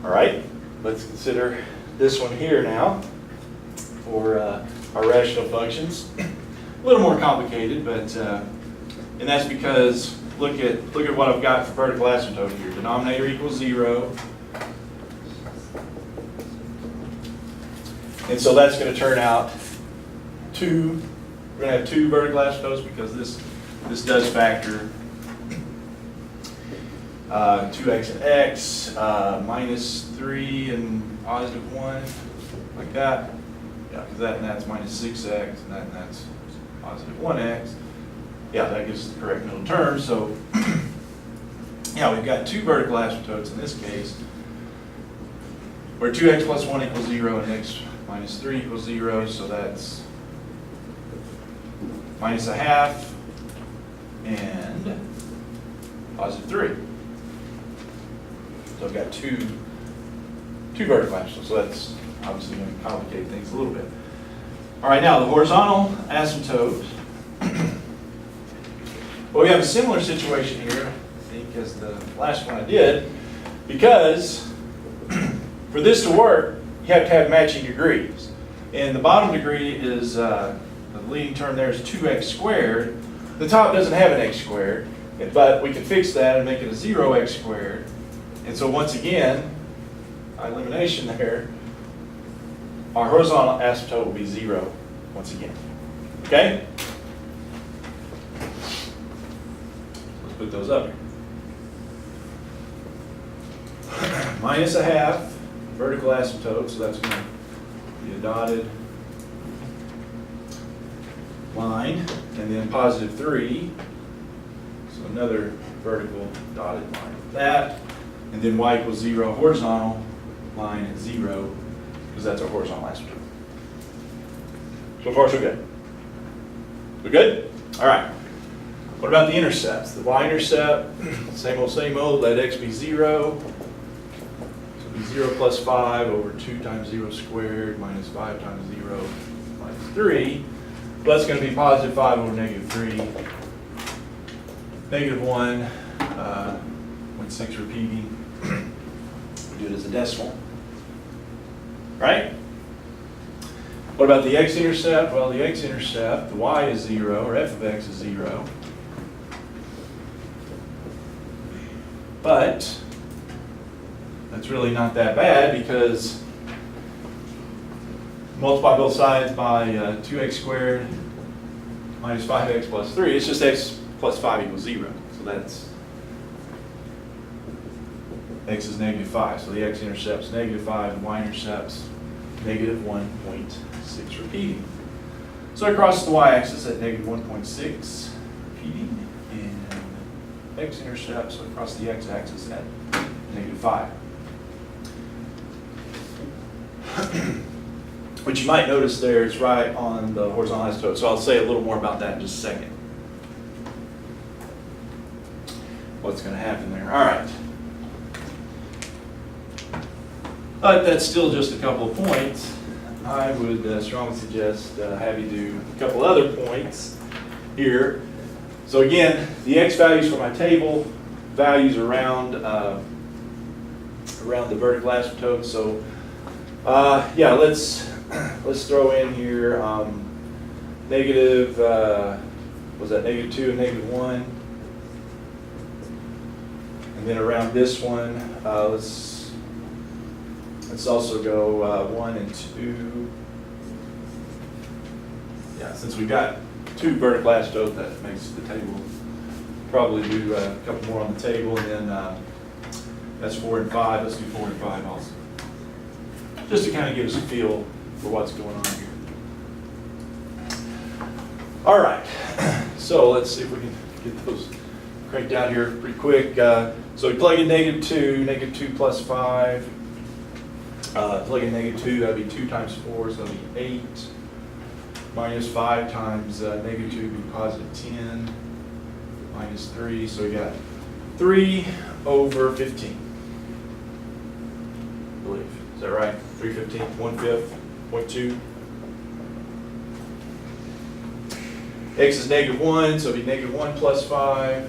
All right, let's consider this one here now for our rational functions. A little more complicated, but and that's because look at what I've got for vertical asymptote here. Denominator equals 0. And so that's going to turn out we're going to have 2 vertical asymptotes because this does factor 2x and x, minus 3 and positive 1, like that. Yeah, because that and that's minus 6x, and that and that's positive 1x. Yeah, that gives us the correct middle term. So, yeah, we've got 2 vertical asymptotes in this case, where 2x plus 1 equals 0 and x minus 3 equals 0. So that's minus a half and positive 3. So I've got two vertical asymptotes. So that's obviously going to complicate things a little bit. All right, now the horizontal asymptote. Well, we have a similar situation here, I think, as the last one I did, because for this to work, you have to have matching degrees. And the bottom degree is, the leading term there is 2x squared. The top doesn't have an x squared, but we can fix that and make it a 0x squared. And so once again, by elimination there, our horizontal asymptote will be 0 once again. Okay? Let's put those up here. Minus a half, vertical asymptote, so that's going to be a dotted line, and then positive 3, so another vertical dotted line with that, and then y equals 0, horizontal line at 0, because that's our horizontal asymptote. So far, so good. We good? All right. What about the intercepts? The y-intercept, same old, let x be 0. So it'll be 0 plus 5 over 2 times 0 squared minus 5 times 0 minus 3. Well, that's going to be positive 5 over negative 3. Negative 1, 0.6 repeating. We do it as a decimal. Right? What about the x-intercept? Well, the x-intercept, the y is 0, or f of x is 0. But that's really not that bad because multiply both sides by 2x squared minus 5x plus 3. It's just x plus 5 equals 0. So that's x is negative 5. So the x-intercept's negative 5, the y-intercept's negative 1.6 repeating. So I cross the y-axis at negative 1.6 repeating, and x-intercept, so across the x-axis at negative 5. Which you might notice there is right on the horizontal asymptote. So I'll say a little more about that in just a second. What's going to happen there? All right. But that's still just a couple of points. I would strongly suggest have you do a couple other points here. So again, the x values for my table, values around the vertical asymptote. So yeah, let's throw in here negative, was that negative 2 and negative 1? And then around this one, let's also go 1 and 2. Yeah, since we've got 2 vertical asymptotes, that makes the table. Probably do a couple more on the table, and then that's 4 and 5. Let's do 4 and 5 also. Just to kind of give us a feel for what's going on here. All right, so let's see if we can get those cranked out here pretty quick. So we plug in negative 2 plus 5. Plug in negative 2, that'll be 2 times 4, so that'll be 8. Minus 5 times negative 2 would be positive 10. Minus 3, so we got 3 over 15. I believe. Is that right? 3/15, 1/5, 0.2. X is negative 1, so it'll be negative 1 plus 5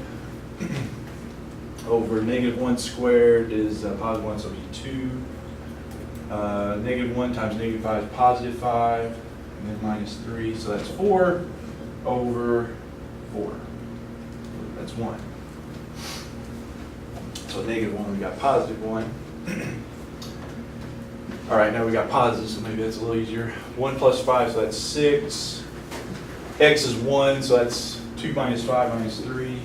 over -1 squared is positive 1, so it'll be 2. -1 times -5 is positive 5, and then minus 3, so that's 4 over 4. That's 1. So -1, we got positive 1. All right, now we got positive, so maybe that's a little easier. 1 plus 5, so that's 6. X is 1, so that's 2 minus 5 minus 3.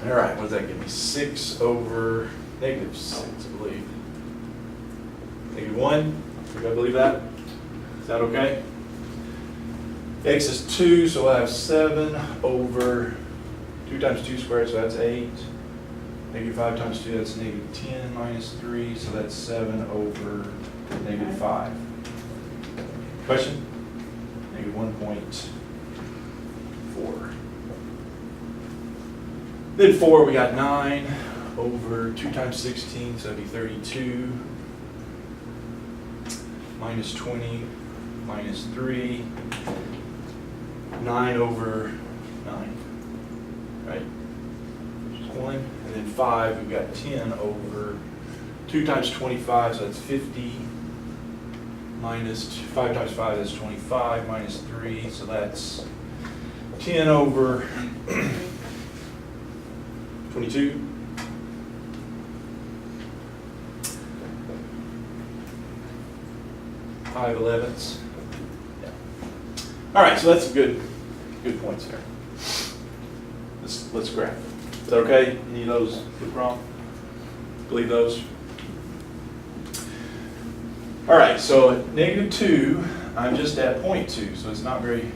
All right, what does that give me? 6 over -6, I believe. -1, everybody believe that? Is that okay? X is 2, so we'll have 7 over 2 times 2 squared, so that's 8. -5 times 2, that's -10 minus 3, so that's 7 over -5. Question? -1.4. Then 4, we got 9 over 2 times 16, so that'd be 32. Minus 20, minus 3. 9 over 9, right? Which is 1. And then 5, we've got 10 over 2 times 25, so that's 50. Minus 5 times 5, that's 25, minus 3, so that's 10 over 22. Five elevenths. Yeah. All right, so that's good points there. Let's graph. Is that okay? Any of those look wrong? Believe those? All right, so at -2, I'm just at 0.2, so it's not very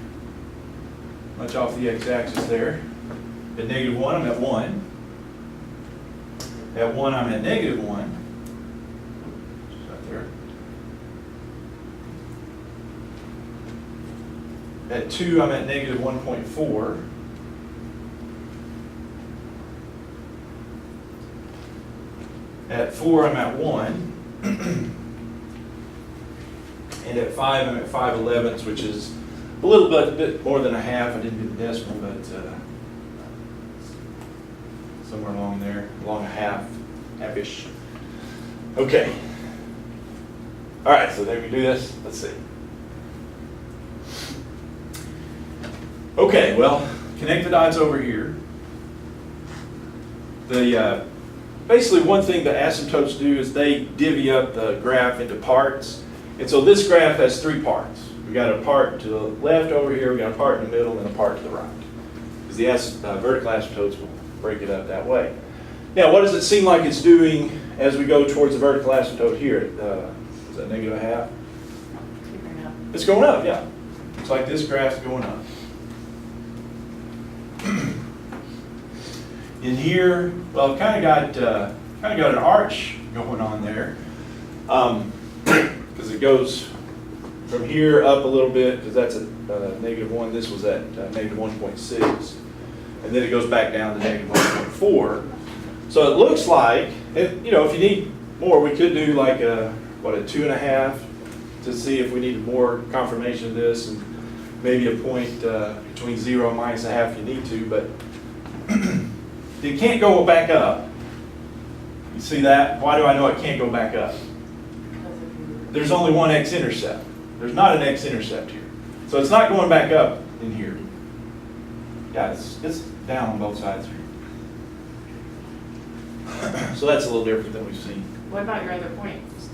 much off the x-axis there. At -1, I'm at 1. At 1, I'm at -1. Just right there. At 2, I'm at -1.4. At 4, I'm at 1. And at 5, I'm at 5/11ths, which is a bit more than a half. I didn't get the decimal, but somewhere along there, along a half-ish. Okay. All right, so then we do this. Let's see. Okay, well, connect the dots over here. Basically, one thing that asymptotes do is they divvy up the graph into parts. And so this graph has 3 parts. We got a part to the left over here, we got a part in the middle, and a part to the right. Because the vertical asymptotes will break it up that way. Now, what does it seem like it's doing as we go towards the vertical asymptote here? Is that -0.5? It's going up, yeah. Looks like this graph's going up. In here, well, I've kind of got an arch going on there. Because it goes from here up a little bit, because that's at -1. This was at -1.6, and then it goes back down to -1.4. So it looks like, if you need more, we could do like a 2.5 to see if we needed more confirmation of this, and maybe a point between 0 and -0.5 if you need to, but it can't go back up. You see that? Why do I know it can't go back up? There's only one x-intercept. There's not an x-intercept here. So it's not going back up in here. Yeah, it's down on both sides here. So that's a little different than we've seen. What about your other points?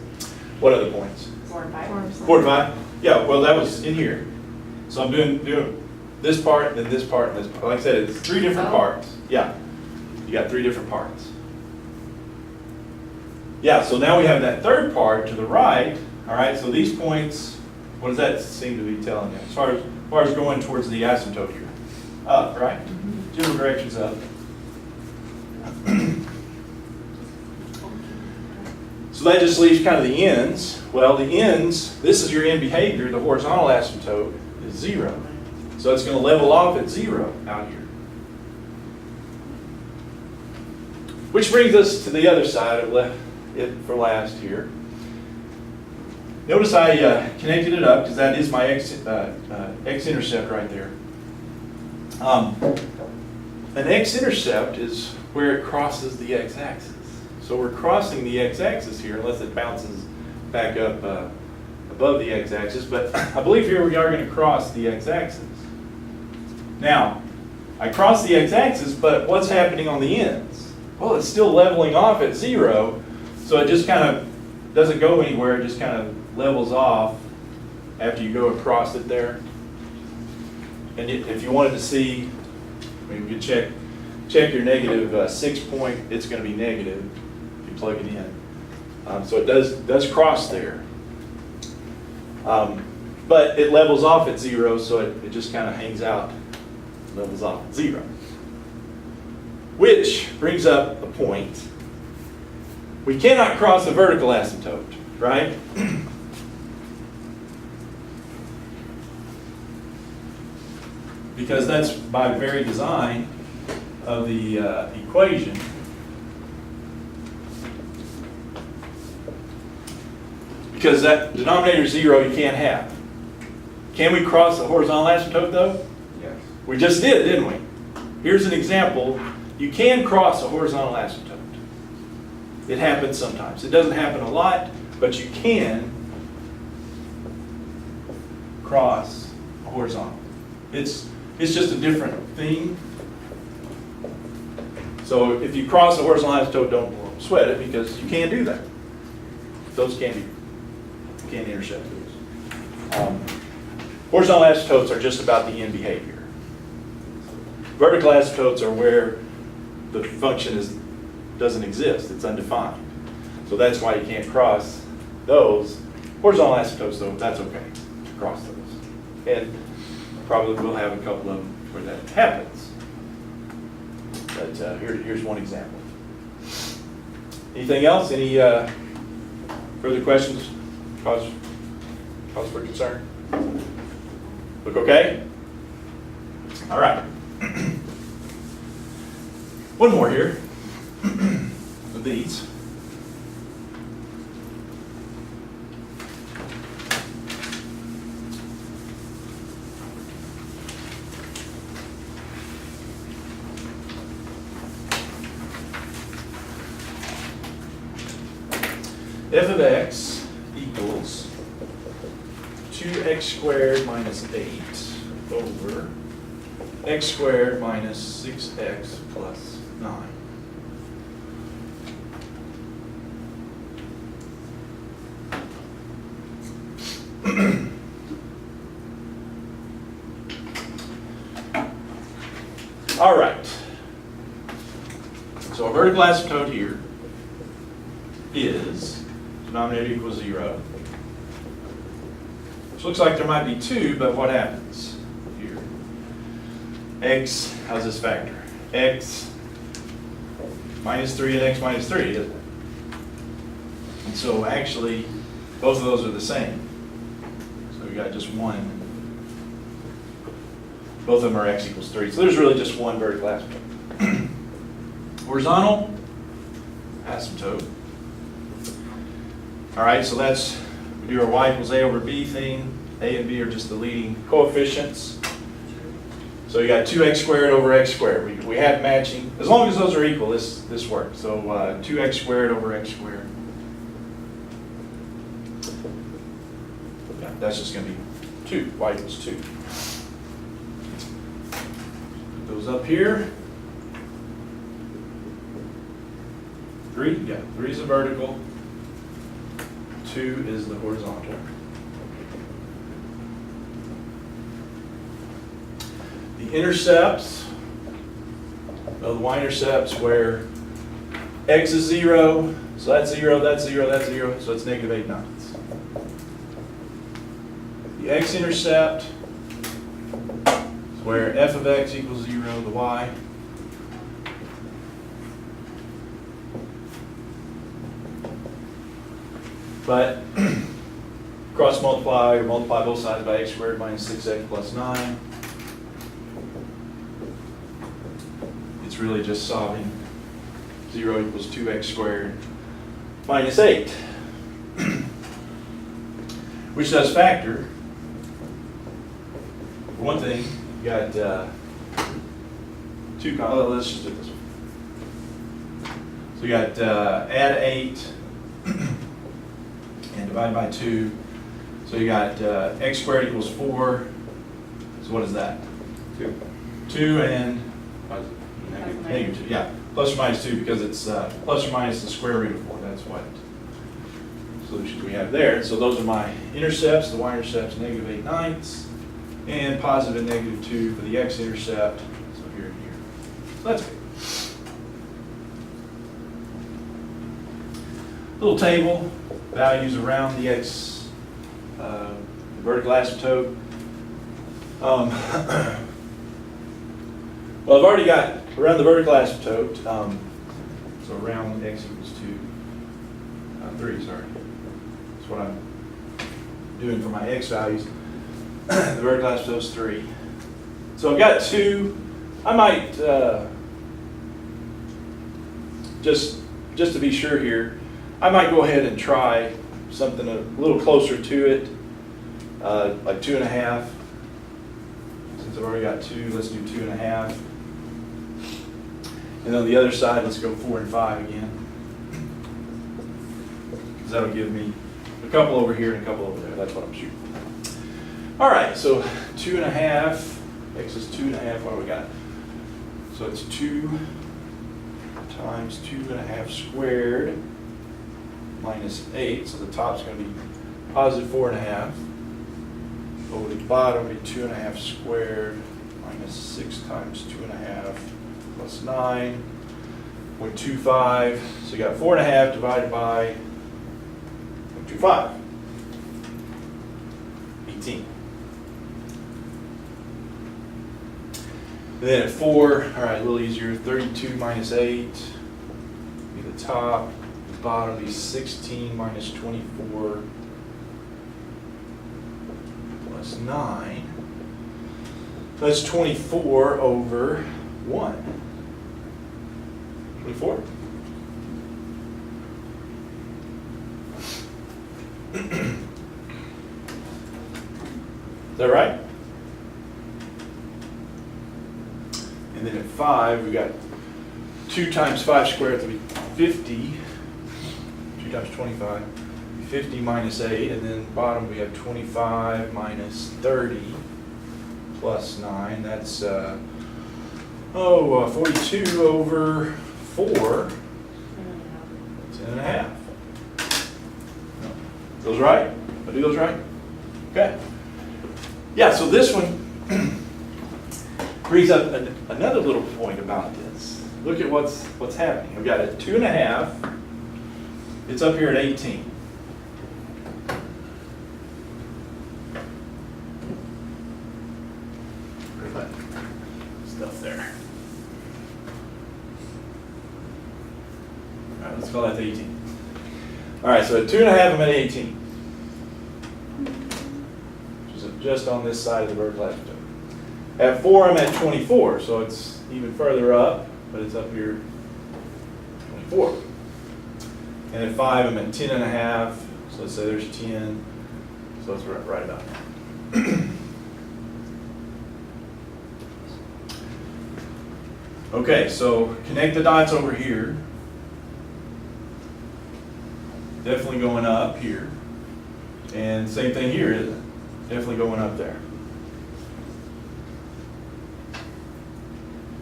What other points? 4 and 5. 4 and 5? Yeah, well, that was in here. So I'm doing this part, then this part, and this part. Like I said, it's 3 different parts. Yeah, you got 3 different parts. Yeah, so now we have that third part to the right. All right, so these points, what does that seem to be telling you? As far as going towards the asymptote here. Up, right? General direction's up. So that just leaves kind of the ends. Well, the ends, this is your end behavior. The horizontal asymptote is 0. So it's going to level off at 0 out here. Which brings us to the other side of it for last here. Notice I connected it up because that is my x-intercept right there. an x-intercept is where it crosses the x-axis. So we're crossing the x-axis here unless it bounces back up above the x-axis, but I believe here we are going to cross the x-axis. Now, I cross the x-axis, but what's happening on the ends? Well, it's still leveling off at 0, so it just kind of doesn't go anywhere, it just kind of levels off after you go across it there. And if you wanted to see, I mean, you check your negative 6 point, it's going to be negative if you plug it in. So it does cross there. But it levels off at 0, so it just kind of hangs out, levels off at 0. Which brings up a point. We cannot cross a vertical asymptote, right? Because that's by very design of the equation. Because that denominator 0 you can't have. Can we cross a horizontal asymptote though? Yes. We just did, didn't we? Here's an example. You can cross a horizontal asymptote. It happens sometimes. It doesn't happen a lot, but you can cross a horizontal. It's just a different thing. So if you cross a horizontal asymptote, don't sweat it because you can do that. Those can intersect those. Horizontal asymptotes are just about the end behavior. Vertical asymptotes are where the function doesn't exist, it's undefined. So that's why you can't cross those. Horizontal asymptotes, though, that's okay to cross those. And probably we'll have a couple of them where that happens. But here's one example. Anything else? Any further questions? Cause for concern? Look okay? All right. One more here of these. F of x equals 2x squared minus 8 over x squared minus 6x plus 9. All right. So a vertical asymptote here is denominator equals 0. Which looks like there might be 2, but what happens here? X, how's this factor? X minus 3 and x minus 3, isn't it? And so actually, both of those are the same. So we got just one. Both of them are x equals 3. So there's really just one vertical asymptote. Horizontal asymptote. All right, so that's, we do our y equals a over b thing. A and b are just the leading coefficients. So you got 2x squared over x squared. We have matching. As long as those are equal, this works. So 2x squared over x squared. Yeah, that's just going to be 2. Y equals 2. Put those up here. 3, yeah, 3 is the vertical. 2 is the horizontal. The intercepts, well, the y-intercepts where x is 0, so that's 0, that's 0, that's 0, so it's negative 8/9. The x-intercept is where f of x equals 0, the y. But cross multiply or multiply both sides by x squared minus 6x plus 9. It's really just solving 0 equals 2x squared minus 8. Which does factor. For one thing, you got let's just do this one. So we got add 8 and divide by 2. So you got x squared equals 4. So what is that? 2. 2 and Negative. -2. Yeah, plus or minus 2 because it's plus or minus the square root of 4. That's what solutions we have there. So those are my intercepts. The y-intercept's -8/9 and positive and -2 for the x-intercept. So here and here. So that's good. Little table, values around the x, vertical asymptote. Well, I've already got around the vertical asymptote, so around x equals 3, sorry. That's what I'm doing for my x values. The vertical asymptote is 3. So I've got 2. I might, just to be sure here, I might go ahead and try something a little closer to it, like 2.5. Since I've already got 2, let's do 2.5. And on the other side, let's go 4 and 5 again. Because that'll give me a couple over here and a couple over there. That's what I'm shooting for. All right, so 2.5, x is 2.5, what do we got? So it's 2 times 2.5 squared minus 8, so the top's going to be positive 4.5. Over the bottom will be 2.5 squared minus 6 times 2.5 plus 9, 0.25. So you got 4.5 divided by 0.25, 18. And then at 4, all right, a little easier, 32 minus 8 be the top. The bottom will be 16 minus 24 plus 9. That's 24 over 1. 24. Is that right? And then at 5, we got 2 times 5 squared, that'll be 50. 2 times 25, 50 minus 8, and then bottom we have 25 minus 30 plus 9. That's 42 over 4, 10.5. Those right? Did I do those right? Okay. Yeah, so this one brings up another little point about this. Look at what's happening. I've got a 2.5. It's up here at 18. Where's that stuff there? All right, let's call that 18. All right, so at 2.5, I'm at 18. Which is just on this side of the vertical asymptote. At 4, I'm at 24, so it's even further up, but it's up here 24. And at 5, I'm at 10.5, so let's say there's 10, so it's right about there. Okay, so connect the dots over here. Definitely going up here. And same thing here, isn't it? Definitely going up there.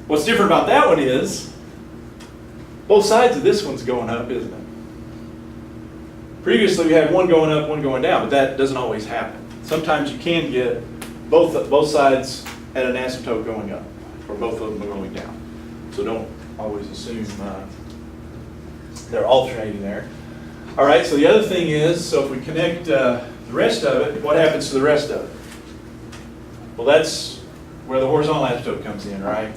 What's different about that one is, both sides of this one's going up, isn't it? Previously we had one going up, one going down, but that doesn't always happen. Sometimes you can get both sides at an asymptote going up, or both of them going down. So don't always assume they're alternating there. All right, so the other thing is, so if we connect the rest of it, what happens to the rest of it? Well, that's where the horizontal asymptote comes in, right?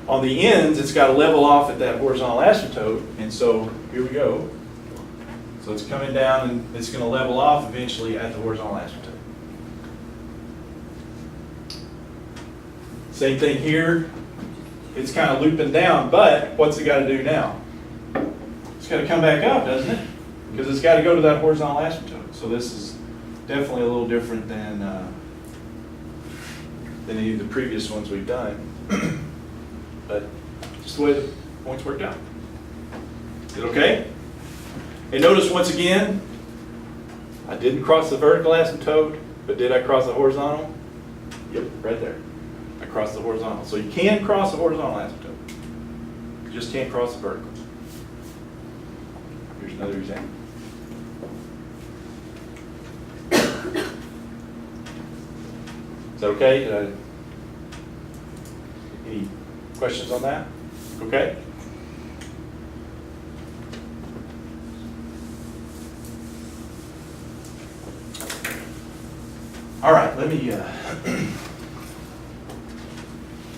On the ends, it's got to level off at that horizontal asymptote, and so here we go. So it's coming down, and it's going to level off eventually at the horizontal asymptote. Same thing here. It's kind of looping down, but what's it got to do now? It's got to come back up, doesn't it? Because it's got to go to that horizontal asymptote. So this is definitely a little different than any of the previous ones we've done. But Just the way the points worked out. Is it okay? And notice once again, I didn't cross the vertical asymptote, but did I cross the horizontal? Yep, right there. I crossed the horizontal. So you can cross the horizontal asymptote. You just can't cross the vertical. Here's another example. Is that okay? Any questions on that? Okay? All right, let me